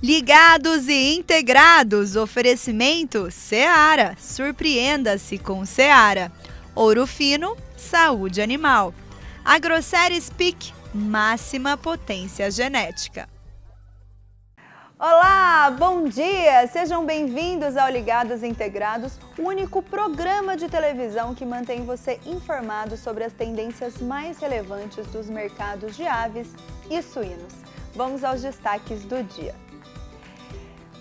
Ligados e integrados, oferecimento Seara. Surpreenda-se com Seara. Ouro Fino, saúde animal. Agroceres Peak, máxima potência genética. Olá, bom dia! Sejam bem-vindos ao Ligados e Integrados, o único programa de televisão que mantém você informado sobre as tendências mais relevantes dos mercados de aves e suínos. Vamos aos destaques do dia.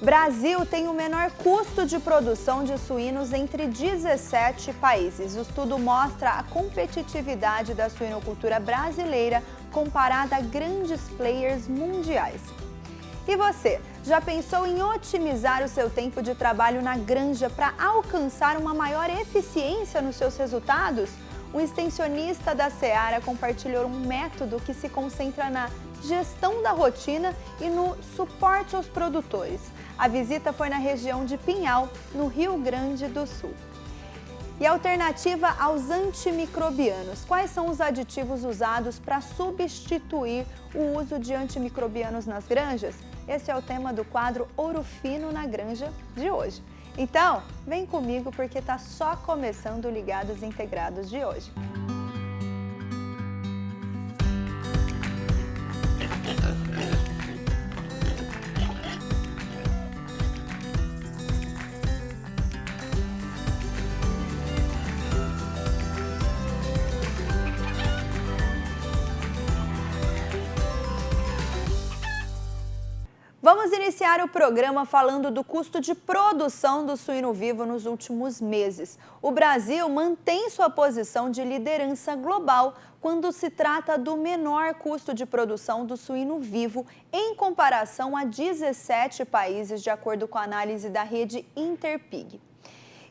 Brasil tem o menor custo de produção de suínos entre 17 países. O estudo mostra a competitividade da suinocultura brasileira comparada a grandes players mundiais. E você, já pensou em otimizar o seu tempo de trabalho na granja para alcançar uma maior eficiência nos seus resultados? Um extensionista da Seara compartilhou um método que se concentra na gestão da rotina e no suporte aos produtores. A visita foi na região de Pinhal, no Rio Grande do Sul. E alternativa aos antimicrobianos. Quais são os aditivos usados para substituir o uso de antimicrobianos nas granjas? Esse é o tema do quadro Ouro Fino na Granja de hoje. Então, vem comigo porque está só começando o Ligados e Integrados de hoje. Vamos iniciar o programa falando do custo de produção do suíno vivo nos últimos meses. O Brasil mantém sua posição de liderança global quando se trata do menor custo de produção do suíno vivo em comparação a 17 países, de acordo com a análise da rede Interpig.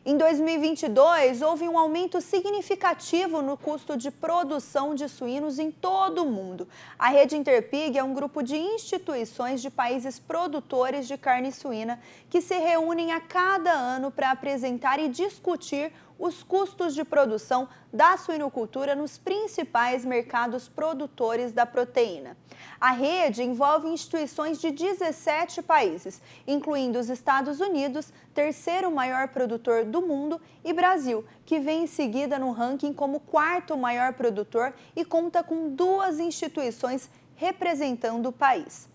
Em 2022, houve um aumento significativo no custo de produção de suínos em todo o mundo. A rede Interpig é um grupo de instituições de países produtores de carne suína que se reúnem a cada ano para apresentar e discutir os custos de produção da suinocultura nos principais mercados produtores da proteína. A rede envolve instituições de 17 países, incluindo os Estados Unidos, terceiro maior produtor do mundo, e Brasil, que vem em seguida no ranking como quarto maior produtor e conta com 2 instituições representando o país.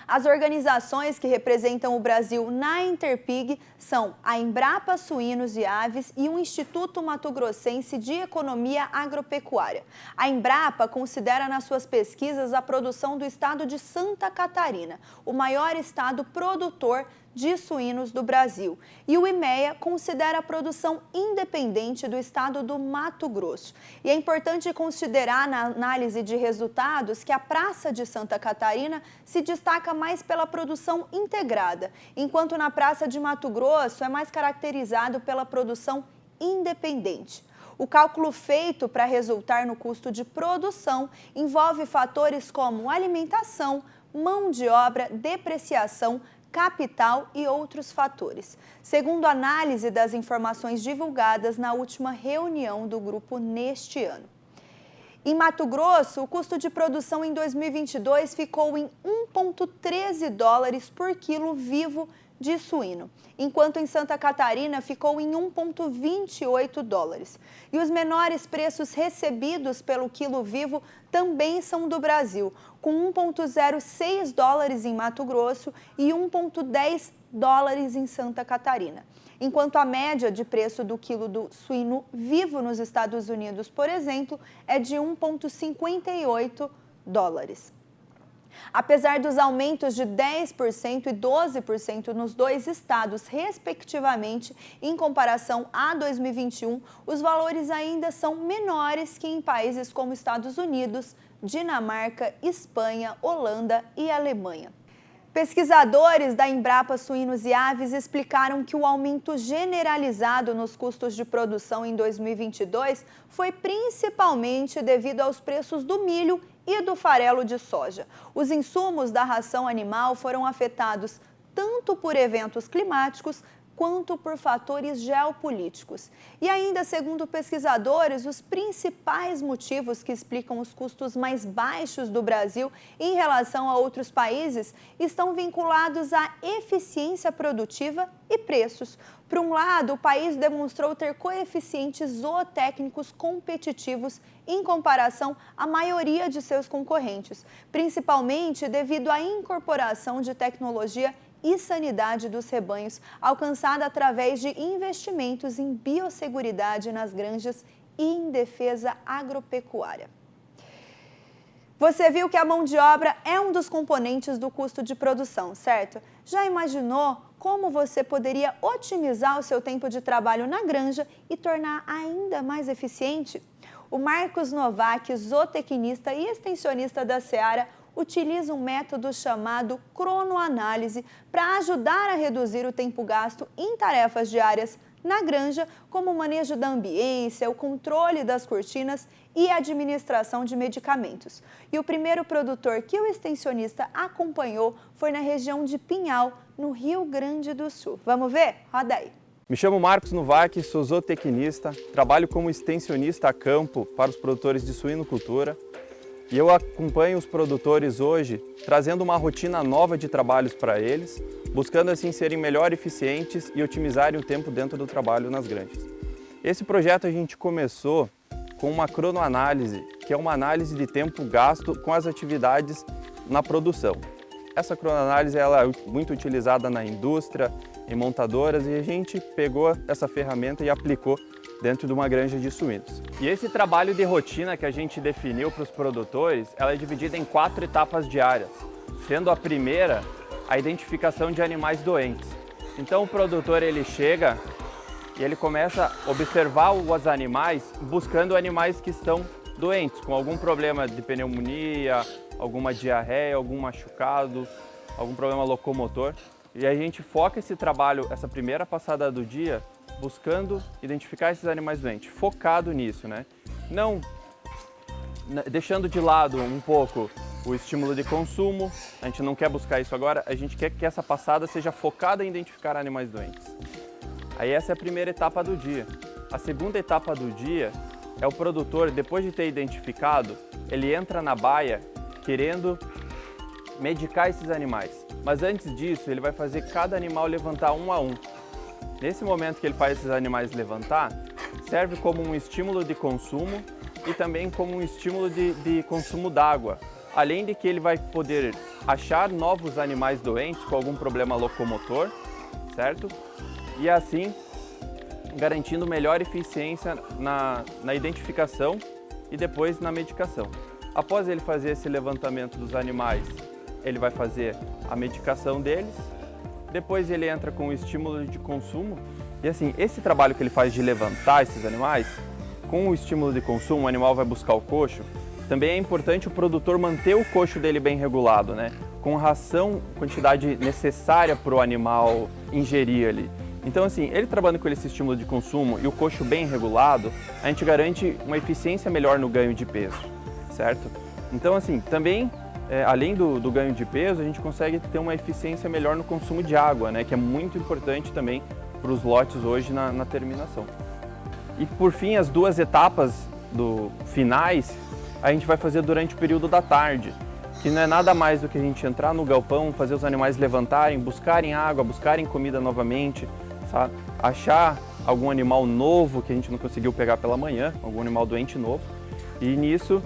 As organizações que representam o Brasil na Interpig são a Embrapa Suínos e Aves e o Instituto Mato Grossense de Economia Agropecuária. A Embrapa considera nas suas pesquisas a produção do estado de Santa Catarina, o maior estado produtor de suínos do Brasil. E o IMEA considera a produção independente do estado do Mato Grosso. E é importante considerar na análise de resultados que a Praça de Santa Catarina se destaca mais pela produção integrada, enquanto na Praça de Mato Grosso é mais caracterizado pela produção independente. O cálculo feito para resultar no custo de produção envolve fatores como alimentação, mão de obra, depreciação, capital e outros fatores, segundo a análise das informações divulgadas na última reunião do grupo neste ano. Em Mato Grosso, o custo de produção em 2022 ficou em $1,13 por quilo vivo de suíno, enquanto em Santa Catarina ficou em $1,28. E os menores preços recebidos pelo quilo vivo também são do Brasil, com $1,06 em Mato Grosso e $1,10 em Santa Catarina. Enquanto a média de preço do quilo do suíno vivo nos Estados Unidos, por exemplo, é de $1,58. Apesar dos aumentos de 10% e 12% nos 2 estados, respectivamente, em comparação a 2021, os valores ainda são menores que em países como Estados Unidos, Dinamarca, Espanha, Holanda e Alemanha. Pesquisadores da Embrapa Suínos e Aves explicaram que o aumento generalizado nos custos de produção em 2022 foi principalmente devido aos preços do milho e do farelo de soja. Os insumos da ração animal foram afetados tanto por eventos climáticos quanto por fatores geopolíticos. E ainda, segundo pesquisadores, os principais motivos que explicam os custos mais baixos do Brasil em relação a outros países estão vinculados à eficiência produtiva e preços. Por um lado, o país demonstrou ter coeficientes zootécnicos competitivos em comparação à maioria de seus concorrentes, principalmente devido à incorporação de tecnologia e sanidade dos rebanhos, alcançada através de investimentos em biosseguridade nas granjas e em defesa agropecuária. Você viu que a mão de obra é um dos componentes do custo de produção, certo? Já imaginou como você poderia otimizar o seu tempo de trabalho na granja e tornar ainda mais eficiente? O Marcos Novak, zootecnista e extensionista da Seara, utiliza um método chamado cronoanálise para ajudar a reduzir o tempo gasto em tarefas diárias na granja, como o manejo da ambiência, o controle das cortinas e a administração de medicamentos. E o primeiro produtor que o extensionista acompanhou foi na região de Pinhal, no Rio Grande do Sul. Vamos ver? Roda aí. Me chamo Marcos Novak, sou zootecnista, trabalho como extensionista a campo para os produtores de suinocultura e eu acompanho os produtores hoje trazendo uma rotina nova de trabalhos para eles, buscando assim serem melhor eficientes e otimizarem o tempo dentro do trabalho nas granjas. Esse projeto a gente começou com uma cronoanálise, que é uma análise de tempo gasto com as atividades na produção. Essa cronoanálise ela é muito utilizada na indústria, em montadoras, e a gente pegou essa ferramenta e aplicou dentro de uma granja de suínos. E esse trabalho de rotina que a gente definiu para os produtores, ela é dividida em 4 etapas diárias, sendo a primeira a identificação de animais doentes. Então o produtor ele chega e ele começa a observar os animais, buscando animais que estão doentes, com algum problema de pneumonia, alguma diarreia, algum machucado, algum problema locomotor. E a gente foca esse trabalho, essa primeira passada do dia, buscando identificar esses animais doentes, focado nisso, né? Não deixando de lado um pouco o estímulo de consumo, a gente não quer buscar isso agora, a gente quer que essa passada seja focada em identificar animais doentes. Aí essa é a primeira etapa do dia. A segunda etapa do dia é o produtor, depois de ter identificado, ele entra na baia querendo medicar esses animais. Mas antes disso, ele vai fazer cada animal levantar um a um. Nesse momento que ele faz esses animais levantar, serve como um estímulo de consumo e também como um estímulo de consumo d'água. Além de que ele vai poder achar novos animais doentes com algum problema locomotor, certo? E assim, garantindo melhor eficiência na identificação e depois na medicação. Após ele fazer esse levantamento dos animais, ele vai fazer a medicação deles, depois ele entra com o estímulo de consumo. E assim, esse trabalho que ele faz de levantar esses animais, com o estímulo de consumo, o animal vai buscar o coxo. Também é importante o produtor manter o coxo dele bem regulado, né? Com ração, quantidade necessária para o animal ingerir ali. Então assim, ele trabalhando com esse estímulo de consumo e o coxo bem regulado, a gente garante uma eficiência melhor no ganho de peso, certo? Então assim, também, além do ganho de peso, a gente consegue ter uma eficiência melhor no consumo de água, né? Que é muito importante também para os lotes hoje na terminação. E por fim, as 2 etapas finais, a gente vai fazer durante o período da tarde, que não é nada mais do que a gente entrar no galpão, fazer os animais levantarem, buscarem água, buscarem comida novamente, sabe? Achar algum animal novo que a gente não conseguiu pegar pela manhã, algum animal doente novo. E nisso,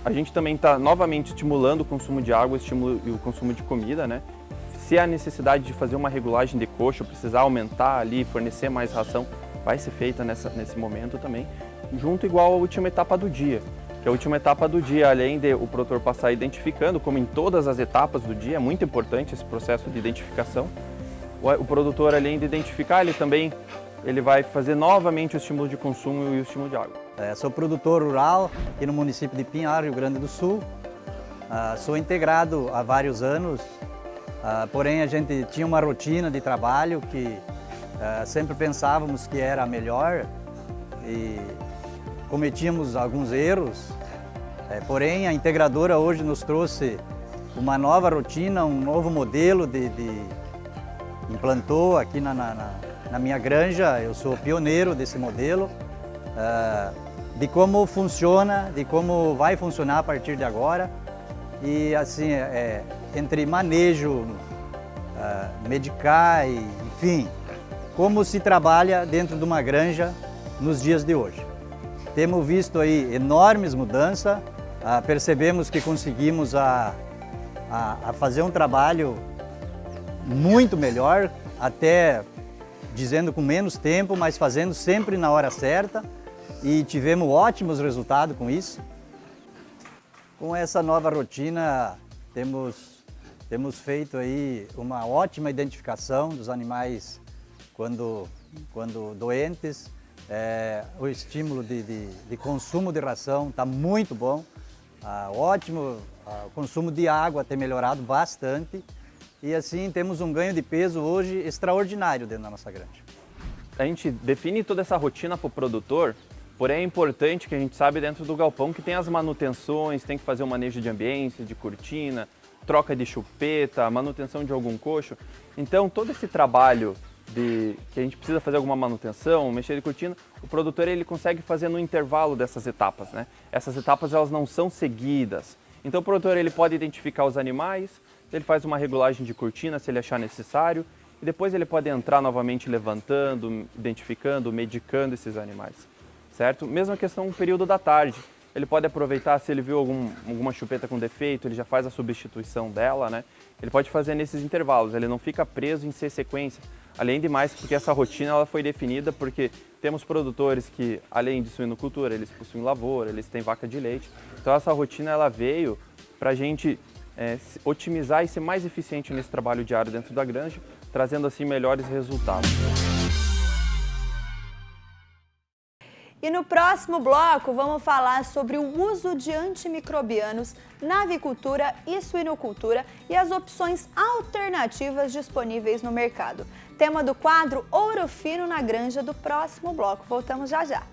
a gente também está novamente estimulando o consumo de água e o consumo de comida, né? Se há necessidade de fazer uma regulagem de coxo, precisar aumentar ali, fornecer mais ração, vai ser feita nesse momento também, junto igual à última etapa do dia. Que a última etapa do dia, além de o produtor passar identificando, como em todas as etapas do dia, é muito importante esse processo de identificação, o produtor, além de identificar, ele vai fazer novamente o estímulo de consumo e o estímulo de água. Sou produtor rural aqui no município de Pinhal, Rio Grande do Sul. Sou integrado há vários anos, porém a gente tinha uma rotina de trabalho que sempre pensávamos que era a melhor e cometíamos alguns erros, porém a integradora hoje nos trouxe uma nova rotina, um novo modelo implantou aqui na minha granja. Eu sou pioneiro desse modelo, de como funciona, de como vai funcionar a partir de agora. E assim, entre manejo, medicar, enfim, como se trabalha dentro de uma granja nos dias de hoje. Temos visto aí enormes mudanças, percebemos que conseguimos a fazer um trabalho muito melhor, até dizendo com menos tempo, mas fazendo sempre na hora certa, e tivemos ótimos resultados com isso. Com essa nova rotina, temos feito aí uma ótima identificação dos animais quando doentes. O estímulo de consumo de ração está muito bom, ótimo, o consumo de água tem melhorado bastante e assim temos um ganho de peso hoje extraordinário dentro da nossa granja. A gente define toda essa rotina para o produtor, porém é importante que a gente sabe dentro do galpão que tem as manutenções, tem que fazer o manejo de ambiência, de cortina, troca de chupeta, manutenção de algum coxo. Então todo esse trabalho que a gente precisa fazer alguma manutenção, mexer de cortina, o produtor ele consegue fazer no intervalo dessas etapas, né? Essas etapas elas não são seguidas. Então o produtor ele pode identificar os animais, ele faz uma regulagem de cortina se ele achar necessário e depois ele pode entrar novamente levantando, identificando, medicando esses animais, certo? Mesma questão no período da tarde. Ele pode aproveitar, se ele viu alguma chupeta com defeito, ele já faz a substituição dela, né? Ele pode fazer nesses intervalos, ele não fica preso em ser sequência. Além de mais, porque essa rotina ela foi definida porque temos produtores que, além de suinocultura, eles possuem lavoura, eles têm vaca de leite. Então essa rotina ela veio para a gente otimizar e ser mais eficiente nesse trabalho diário dentro da granja, trazendo assim melhores resultados. E no próximo bloco vamos falar sobre o uso de antimicrobianos na avicultura e suinocultura e as opções alternativas disponíveis no mercado. Tema do quadro Ouro Fino na Granja do próximo bloco. Voltamos já já.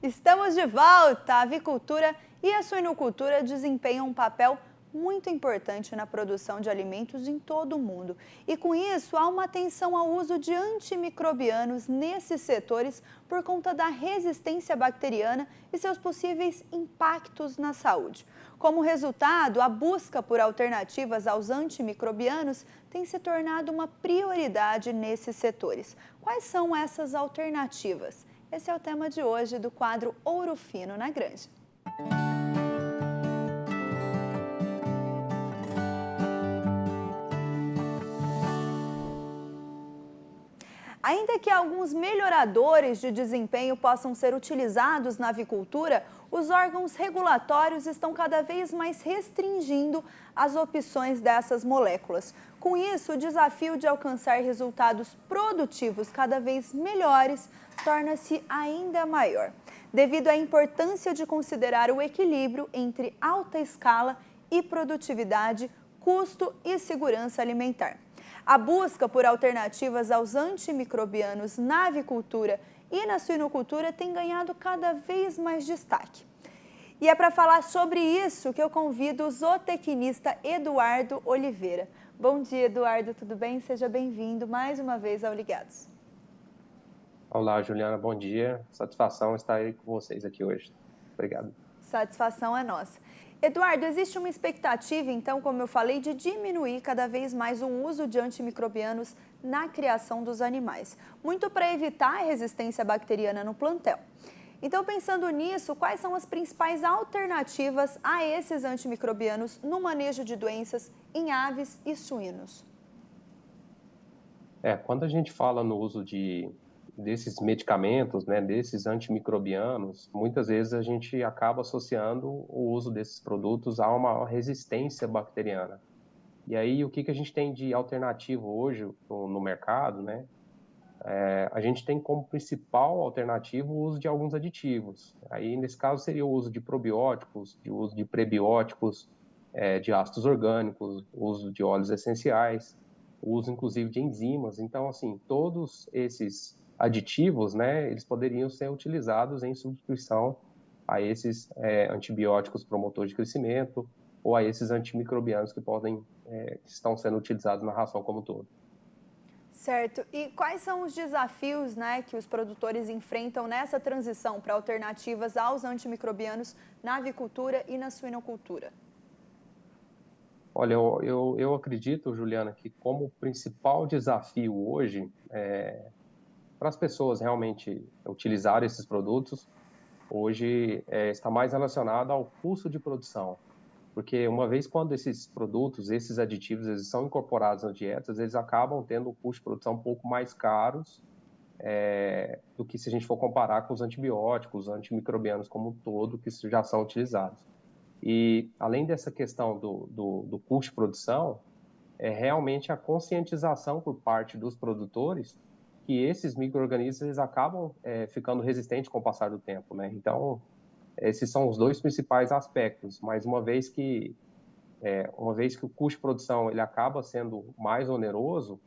Estamos de volta! A avicultura e a suinocultura desempenham um papel muito importante na produção de alimentos em todo o mundo. E com isso, há uma atenção ao uso de antimicrobianos nesses setores por conta da resistência bacteriana e seus possíveis impactos na saúde. Como resultado, a busca por alternativas aos antimicrobianos tem se tornado uma prioridade nesses setores. Quais são essas alternativas? Esse é o tema de hoje do quadro Ouro Fino na Granja. Ainda que alguns melhoradores de desempenho possam ser utilizados na avicultura, os órgãos regulatórios estão cada vez mais restringindo as opções dessas moléculas. Com isso, o desafio de alcançar resultados produtivos cada vez melhores torna-se ainda maior, devido à importância de considerar o equilíbrio entre alta escala e produtividade, custo e segurança alimentar. A busca por alternativas aos antimicrobianos na avicultura e na suinocultura tem ganhado cada vez mais destaque. E é para falar sobre isso que eu convido o zootecnista Eduardo Oliveira. Bom dia, Eduardo, tudo bem? Seja bem-vindo mais uma vez ao Ligados. Olá, Juliana, bom dia. Satisfação estar aí com vocês aqui hoje. Obrigado. Satisfação é nossa. Eduardo, existe uma expectativa, então, como eu falei, de diminuir cada vez mais o uso de antimicrobianos na criação dos animais, muito para evitar a resistência bacteriana no plantel. Então, pensando nisso, quais são as principais alternativas a esses antimicrobianos no manejo de doenças em aves e suínos? Quando a gente fala no uso desses medicamentos, né, desses antimicrobianos, muitas vezes a gente acaba associando o uso desses produtos a uma resistência bacteriana. E aí, o que a gente tem de alternativo hoje no mercado, né? A gente tem como principal alternativo o uso de alguns aditivos. Aí, nesse caso, seria o uso de probióticos, o uso de prebióticos, de ácidos orgânicos, o uso de óleos essenciais, o uso, inclusive, de enzimas. Então, assim, todos esses aditivos, né, eles poderiam ser utilizados em substituição a esses antibióticos promotores de crescimento ou a esses antimicrobianos que que estão sendo utilizados na ração como um todo. Certo. E quais são os desafios, né, que os produtores enfrentam nessa transição para alternativas aos antimicrobianos na avicultura e na suinocultura? Olha, eu acredito, Juliana, que como principal desafio hoje, para as pessoas realmente utilizarem esses produtos, hoje está mais relacionado ao custo de produção. Porque uma vez quando esses produtos, esses aditivos, eles são incorporados nas dietas, eles acabam tendo um custo de produção um pouco mais caros do que se a gente for comparar com os antibióticos, os antimicrobianos como um todo, que já são utilizados. E além dessa questão do custo de produção, é realmente a conscientização por parte dos produtores que esses micro-organismos eles acabam ficando resistentes com o passar do tempo, né? Então, esses são os dois principais aspectos, mas uma vez que o custo de produção ele acaba sendo mais oneroso,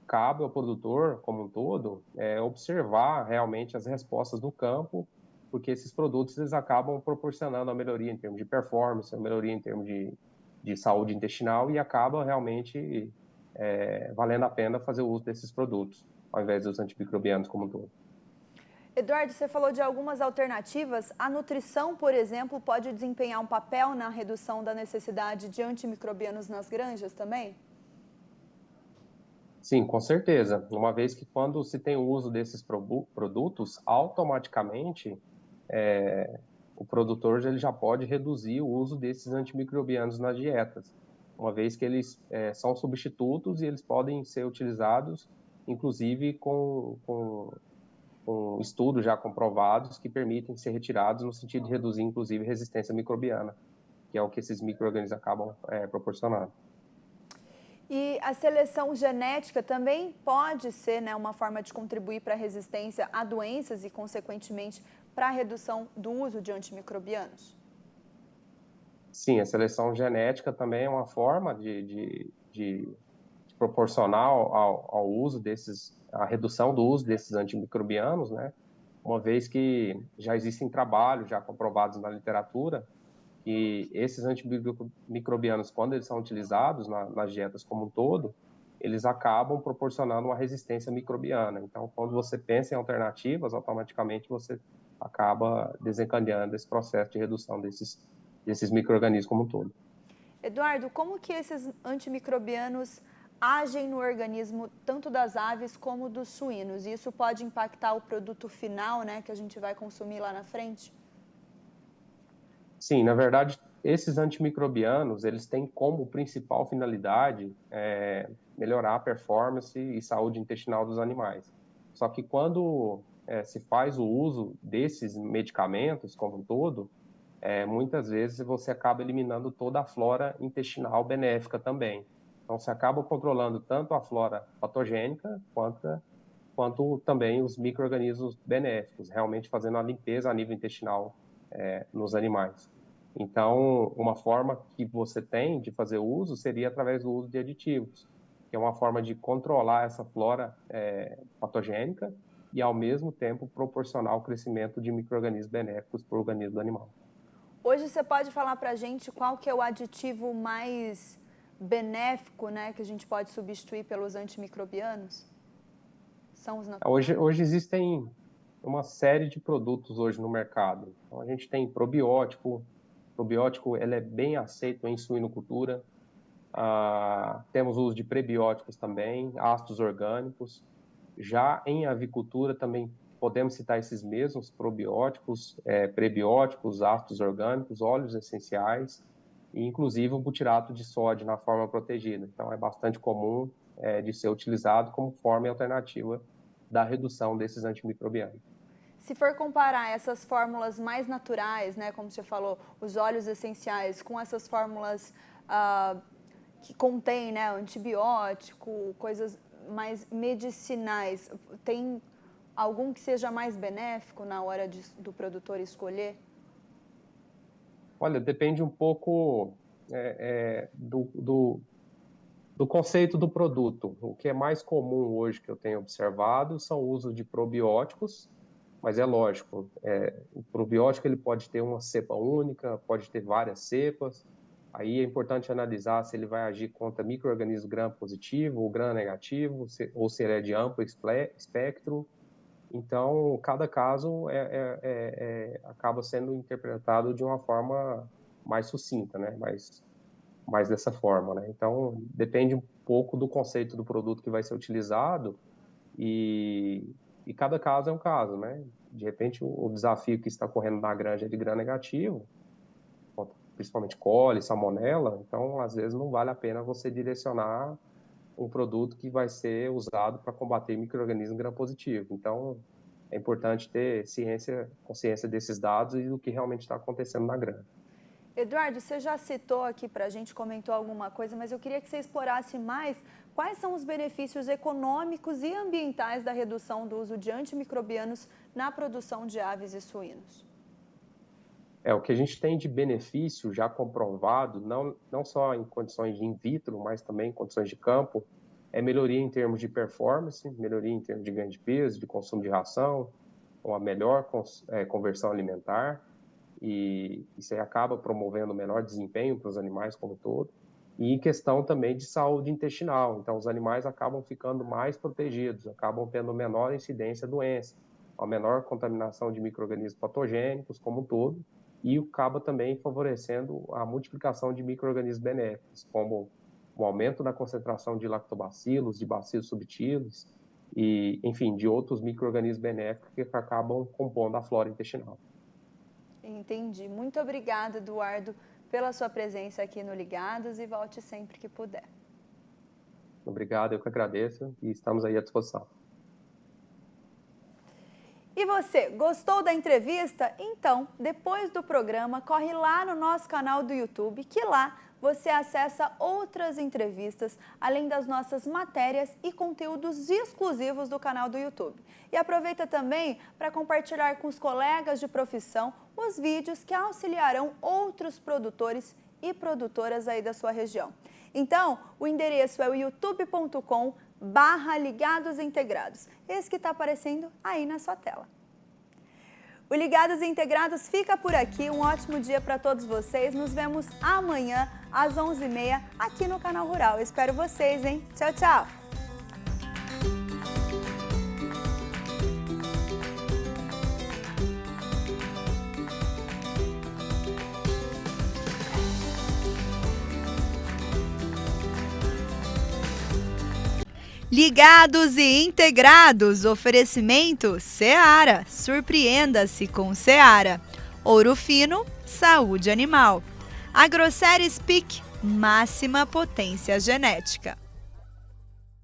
cabe ao produtor como um todo observar realmente as respostas do campo, porque esses produtos eles acabam proporcionando a melhoria em termos de performance, a melhoria em termos de saúde intestinal e acaba realmente valendo a pena fazer o uso desses produtos, ao invés dos antimicrobianos como um todo. Eduardo, você falou de algumas alternativas. A nutrição, por exemplo, pode desempenhar um papel na redução da necessidade de antimicrobianos nas granjas também? Sim, com certeza. Uma vez que quando se tem o uso desses produtos, automaticamente o produtor ele já pode reduzir o uso desses antimicrobianos nas dietas, uma vez que eles são substitutos e eles podem ser utilizados, inclusive com estudos já comprovados que permitem ser retirados no sentido de reduzir, inclusive, resistência microbiana, que é o que esses micro-organismos acabam proporcionando. E a seleção genética também pode ser, né, uma forma de contribuir para a resistência a doenças e, consequentemente, para a redução do uso de antimicrobianos? Sim, a seleção genética também é uma forma de proporcionar ao uso a redução do uso desses antimicrobianos, né? Uma vez que já existem trabalhos já comprovados na literatura que esses antimicrobianos, quando eles são utilizados nas dietas como um todo, eles acabam proporcionando uma resistência microbiana. Então, quando você pensa em alternativas, automaticamente você acaba desencadeando esse processo de redução desses micro-organismos como um todo. Eduardo, como que esses antimicrobianos agem no organismo tanto das aves como dos suínos? E isso pode impactar o produto final, né, que a gente vai consumir lá na frente? Sim, na verdade, esses antimicrobianos, eles têm como principal finalidade melhorar a performance e saúde intestinal dos animais. Só que quando se faz o uso desses medicamentos como um todo, muitas vezes você acaba eliminando toda a flora intestinal benéfica também. Então, você acaba controlando tanto a flora patogênica quanto também os micro-organismos benéficos, realmente fazendo a limpeza a nível intestinal nos animais. Então, uma forma que você tem de fazer uso seria através do uso de aditivos, que é uma forma de controlar essa flora patogênica e, ao mesmo tempo, proporcionar o crescimento de micro-organismos benéficos para o organismo do animal. Hoje você pode falar para a gente qual que é o aditivo mais benéfico, né, que a gente pode substituir pelos antimicrobianos? São os Hoje existem uma série de produtos hoje no mercado. Então, a gente tem probiótico ele é bem aceito em suinocultura. Temos o uso de prebióticos também, ácidos orgânicos. Já em avicultura também podemos citar esses mesmos probióticos, prebióticos, ácidos orgânicos, óleos essenciais e inclusive o butirato de sódio na forma protegida. Então é bastante comum de ser utilizado como forma alternativa da redução desses antimicrobianos. Se for comparar essas fórmulas mais naturais, né, como você falou, os óleos essenciais, com essas fórmulas que contêm, né, antibiótico, coisas mais medicinais, tem algum que seja mais benéfico na hora do produtor escolher? Olha, depende um pouco do conceito do produto. O que é mais comum hoje que eu tenho observado são o uso de probióticos, Mas é lógico, o probiótico ele pode ter uma cepa única, pode ter várias cepas. Aí é importante analisar se ele vai agir contra micro-organismo gram-positivo ou gram-negativo, ou se ele é de amplo espectro. Então, cada caso acaba sendo interpretado de uma forma mais sucinta, né? Mais dessa forma, né? Então, depende um pouco do conceito do produto que vai ser utilizado e cada caso é um caso, né? De repente, o desafio que está correndo na granja é de gram-negativo, principalmente coli, salmonela, então, às vezes, não vale a pena você direcionar um produto que vai ser usado para combater micro-organismo gram-positivo. Então, é importante ter consciência desses dados e do que realmente está acontecendo na granja. Eduardo, você já citou aqui para a gente, comentou alguma coisa, mas eu queria que você explorasse mais quais são os benefícios econômicos e ambientais da redução do uso de antimicrobianos na produção de aves e suínos. O que a gente tem de benefício já comprovado, não só em condições de in vitro, mas também em condições de campo, é melhoria em termos de performance, melhoria em termos de ganho de peso, de consumo de ração, uma melhor conversão alimentar, e isso aí acaba promovendo melhor desempenho para os animais como um todo, e em questão também de saúde intestinal. Então, os animais acabam ficando mais protegidos, acabam tendo menor incidência de doença, uma menor contaminação de micro-organismos patogênicos como um todo, e acaba também favorecendo a multiplicação de micro-organismos benéficos, como o aumento da concentração de lactobacilos, de bacilos subtilis, e, enfim, de outros micro-organismos benéficos que acabam compondo a flora intestinal. Entendi. Muito obrigada, Eduardo, pela sua presença aqui no Ligados e volte sempre que puder. Obrigado, eu que agradeço e estamos aí à disposição. E você, gostou da entrevista? Então, depois do programa, corre lá no nosso canal do YouTube, que lá você acessa outras entrevistas, além das nossas matérias e conteúdos exclusivos do canal do YouTube. E aproveita também para compartilhar com os colegas de profissão os vídeos que auxiliarão outros produtores e produtoras aí da sua região. Então, o endereço é o youtube.com/ligadosintegrados, esse que está aparecendo aí na sua tela. O Ligados e Integrados fica por aqui. Um ótimo dia para todos vocês. Nos vemos amanhã às 11h30 aqui no Canal Rural. Eu espero vocês, hein? Tchau, tchau! Ligados e Integrados, oferecimento Seara, surpreenda-se com Seara. Ouro Fino, saúde animal. Agroséries PIC, máxima potência genética.